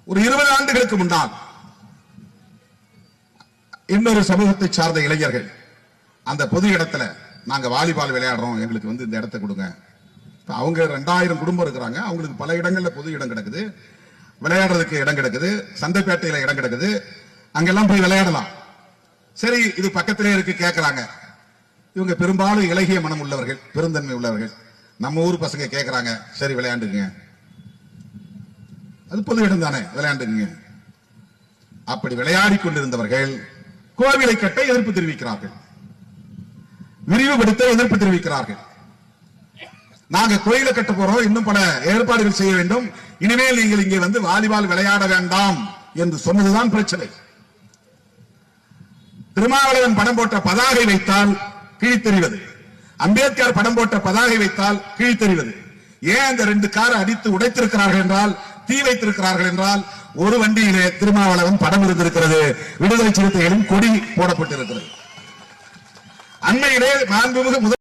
ஒரு 20 ஆண்டுகளுக்கு முன்னால் இன்னொரு சமூகத்தை சார்ந்த இளைஞர்கள் அந்த பொது இடத்துல நாங்க வாலிபால் விளையாடுறோம், எங்களுக்கு இந்த இடத்தை கொடுங்க. அவங்க 2000 குடும்பம் இருக்கிறாங்க, அவங்களுக்கு பல இடங்கள்ல பொது இடம் கிடக்குது, விளையாடுறதுக்கு இடம் கிடக்குது, சந்தைப்பேட்டையில இடம் கிடக்குது, அங்கெல்லாம் போய் விளையாடலாம். சரி, இது பக்கத்திலே இருக்கு கேட்கறாங்க. இவங்க பெரும்பாலும் இலகிய மனம் உள்ளவர்கள், பெருந்தன்மை உள்ளவர்கள். நம்ம ஊர் பசங்க கேட்கறாங்க, சரி விளையாண்டுங்க, அது பொது இடம் தானே, விளையாண்டுங்க. அப்படி விளையாடி கொண்டிருந்தவர்கள் கோவிலை கட்ட எதிர்ப்பு தெரிவிக்கிறார்கள், விரிவுபடுத்த எதிர்ப்பு தெரிவிக்கிறார்கள். நாங்க கோயிலை கட்ட போறோம், இன்னும் பல ஏற்பாடுகள் செய்ய வேண்டும், இனிமேல் நீங்கள் இங்கே வாலிபால் விளையாட வேண்டாம் என்று சொன்னதுதான் பிரச்சனை. திருமாவளவன் படம் போட்ட பதாகை வைத்தால் கிழித்தெறிவது, அம்பேத்கர் படம் போட்ட பதாகை வைத்தால் கிழித்தெறிவது. ஏன் அந்த 2 காரை அடித்து உடைத்திருக்கிறார்கள் என்றால், தீ வைத்திருக்கிறார்கள் என்றால், ஒரு வண்டியிலே திருமாவளவன் படம் இருந்திருக்கிறது, விடுதலை சிறுத்தைகளின் கொடி போடப்பட்டிருக்கிறது. அண்மையிலே மாண்புமிகு